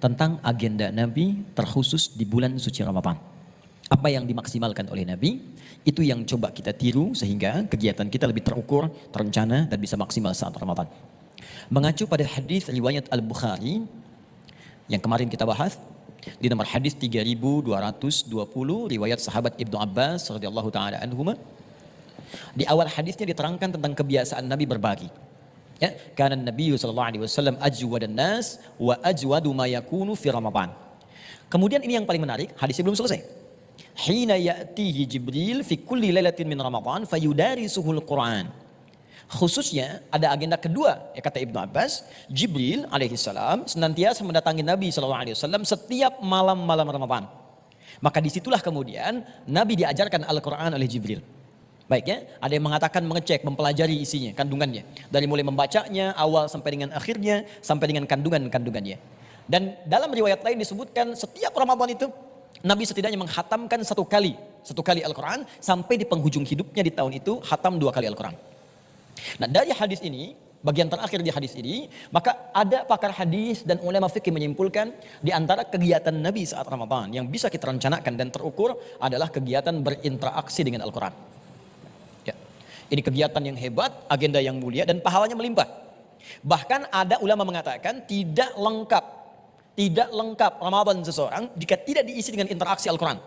tentang agenda Nabi terkhusus di bulan suci Ramadan. Apa yang dimaksimalkan oleh Nabi, itu yang coba kita tiru sehingga kegiatan kita lebih terukur, terencana, dan bisa maksimal saat Ramadan. Mengacu pada hadis riwayat Al-Bukhari yang kemarin kita bahas, di nomor hadis 3220 riwayat sahabat Ibnu Abbas radhiyallahu taala anhuma. Di awal hadisnya diterangkan tentang kebiasaan Nabi berbagi. Ya, karena Nabi sallallahu alaihi wasallam ajwadan nas wa ajwadu ma yakunu fi Ramadan. Kemudian ini yang paling menarik, hadisnya belum selesai. Hina ya'tihi Jibril fi kulli lailatin min Ramadan fayudarisuhul Quran. Khususnya ada agenda kedua, ya kata Ibnu Abbas, Jibril alaihissalam senantiasa mendatangi Nabi sallallahu alaihi wasallam setiap malam-malam Ramadan. Maka disitulah kemudian Nabi diajarkan Al-Quran oleh Jibril. Baik ya, ada yang mengatakan mengecek, mempelajari isinya, kandungannya. Dari mulai membacanya, awal sampai dengan akhirnya, sampai dengan kandungan-kandungannya. Dan dalam riwayat lain disebutkan setiap Ramadan itu, Nabi setidaknya menghatamkan satu kali Al-Quran, sampai di penghujung hidupnya di tahun itu, hatam 2 kali Al-Quran. Nah dari hadis ini, bagian terakhir di hadis ini, maka ada pakar hadis dan ulama fikih menyimpulkan di antara kegiatan Nabi saat Ramadan yang bisa kita rencanakan dan terukur adalah kegiatan berinteraksi dengan Al-Quran. Ini kegiatan yang hebat, agenda yang mulia, dan pahalanya melimpah. Bahkan ada ulama mengatakan tidak lengkap Ramadan seseorang jika tidak diisi dengan interaksi Al-Quran.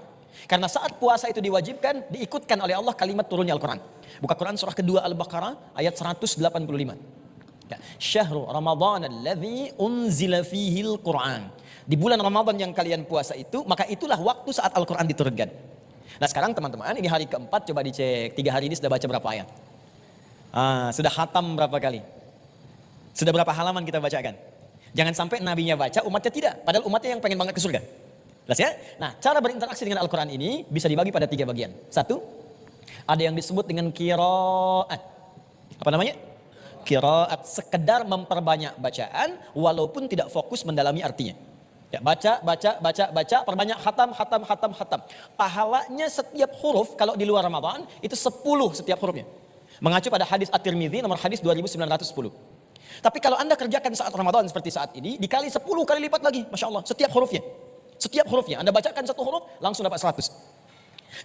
Karena saat puasa itu diwajibkan, diikutkan oleh Allah kalimat turunnya Al-Quran. Buka Quran surah kedua Al-Baqarah ayat 185. Ya. Syahrul Ramadan alladzi unzila fihil Quran. Di bulan Ramadan yang kalian puasa itu, maka itulah waktu saat Al-Quran diturunkan. Nah sekarang teman-teman, ini hari keempat, coba dicek 3 hari ini sudah baca berapa ayat? Sudah khatam berapa kali? Sudah berapa halaman kita bacakan? Jangan sampai nabinya baca, umatnya tidak. Padahal umatnya yang pengen banget ke surga. Jelas ya? Nah cara berinteraksi dengan Al-Quran ini bisa dibagi pada 3 bagian. 1, ada yang disebut dengan qiraat. Apa namanya? Qiraat, sekedar memperbanyak bacaan walaupun tidak fokus mendalami artinya. Ya, baca, perbanyak hatam. Pahalanya setiap huruf kalau di luar Ramadan itu 10 setiap hurufnya. Mengacu pada hadis At-Tirmidzi nomor hadis 2910. Tapi kalau Anda kerjakan saat Ramadan seperti saat ini, dikali 10 kali lipat lagi, Masya Allah, setiap hurufnya. Anda bacakan 1 huruf, langsung dapat 100.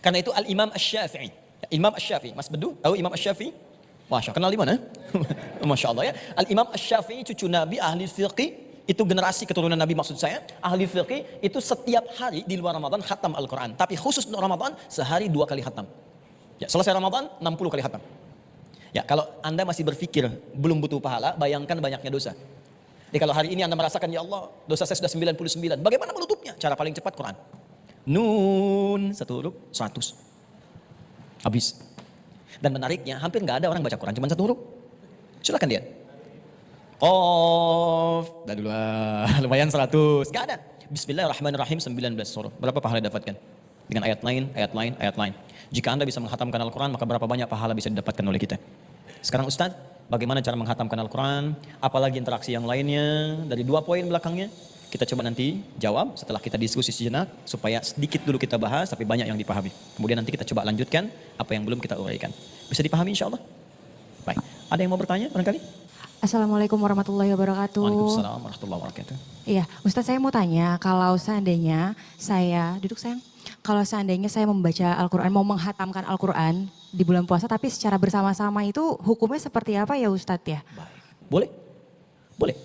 Karena itu Al-Imam Asy-Syafi'i. Imam Asy-Syafi'i, Mas Bedu, tahu Imam Asy-Syafi'i? Masya Allah, kenal di mana? Masya Allah ya. Al-Imam Asy-Syafi'i cucu Nabi, ahli fiqih. Itu generasi keturunan Nabi maksud saya, ahli fiqih itu setiap hari di luar Ramadan khatam Al-Quran. Tapi khusus untuk Ramadan, sehari 2 kali khatam. Ya, selesai Ramadan, 60 kali khatam. Ya, kalau Anda masih berpikir belum butuh pahala, bayangkan banyaknya dosa. Jadi kalau hari ini Anda merasakan, ya Allah, dosa saya sudah 99. Bagaimana menutupnya? Cara paling cepat Quran. Nun, 1 huruf, 100. Habis. Dan menariknya, hampir nggak ada orang baca Quran, cuma 1 huruf. Silakan lihat. Qaf, dah dulu lumayan 100, gak ada. Bismillahirrahmanirrahim 19 surah. Berapa pahala didapatkan? Dengan ayat lain. Jika Anda bisa menghatamkan Al-Quran, maka berapa banyak pahala bisa didapatkan oleh kita. Sekarang Ustaz, bagaimana cara menghatamkan Al-Quran? Apalagi interaksi yang lainnya? Dari 2 poin belakangnya, kita coba nanti jawab setelah kita diskusi sejenak, supaya sedikit dulu kita bahas, tapi banyak yang dipahami. Kemudian nanti kita coba lanjutkan apa yang belum kita uraikan. Bisa dipahami insya Allah? Baik, ada yang mau bertanya barangkali? Assalamualaikum warahmatullahi wabarakatuh. Waalaikumsalam warahmatullahi wabarakatuh. Iya, Ustaz saya mau tanya, kalau seandainya saya, kalau seandainya saya membaca Al-Quran, mau menghatamkan Al-Quran di bulan puasa, tapi secara bersama-sama itu hukumnya seperti apa ya Ustadz ya? Baik. Boleh.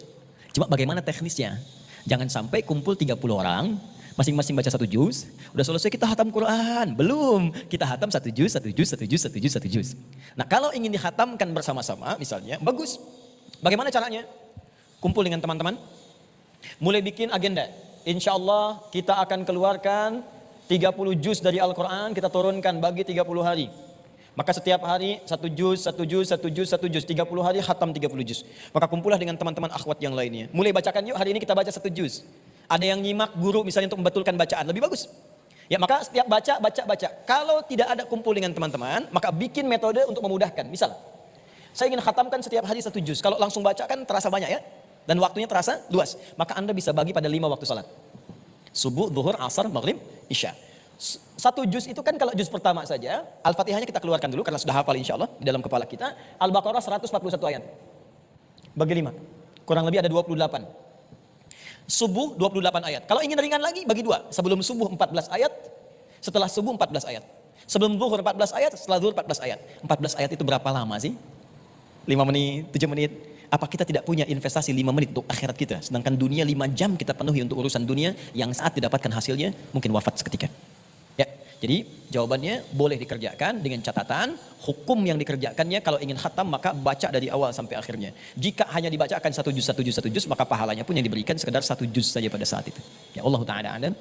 Cuma bagaimana teknisnya? Jangan sampai kumpul 30 orang, masing-masing baca 1 juz, udah selesai kita hatam Quran. Belum, kita hatam 1 juz. Nah kalau ingin dihatamkan bersama-sama misalnya, bagus. Bagaimana caranya? Kumpul dengan teman-teman, mulai bikin agenda. Insya Allah kita akan keluarkan 30 juz dari Al-Quran, kita turunkan bagi 30 hari. Maka setiap hari 1 juz, 30 hari khatam 30 juz. Maka kumpulah dengan teman-teman akhwat yang lainnya. Mulai bacakan yuk, hari ini kita baca 1 juz. Ada yang nyimak guru misalnya untuk membetulkan bacaan, lebih bagus. Ya maka setiap baca. Kalau tidak ada kumpul dengan teman-teman, maka bikin metode untuk memudahkan. Misal, saya ingin khatamkan setiap hari 1 juz. Kalau langsung baca kan terasa banyak ya. Dan waktunya terasa luas. Maka Anda bisa bagi pada 5 waktu salat. Subuh, zuhur, asar, maghrib, isya. 1 juz itu kan kalau juz pertama saja. Al-Fatihahnya kita keluarkan dulu karena sudah hafal insya Allah di dalam kepala kita. Al-Baqarah 141 ayat. Bagi 5. Kurang lebih ada 28. Subuh 28 ayat. Kalau ingin ringan lagi bagi dua. Sebelum subuh 14 ayat, setelah subuh 14 ayat. Sebelum zuhur 14 ayat, setelah zuhur 14 ayat. 14 ayat itu berapa lama sih? 5 menit, 7 menit. Apa kita tidak punya investasi 5 menit untuk akhirat kita? Sedangkan dunia 5 jam kita penuhi untuk urusan dunia yang saat didapatkan hasilnya mungkin wafat seketika. Ya, jadi jawabannya boleh dikerjakan dengan catatan hukum yang dikerjakannya kalau ingin khatam maka baca dari awal sampai akhirnya. Jika hanya dibacakan satu juz maka pahalanya pun yang diberikan sekedar 1 juz saja pada saat itu. Ya Allah Ta'ala alam.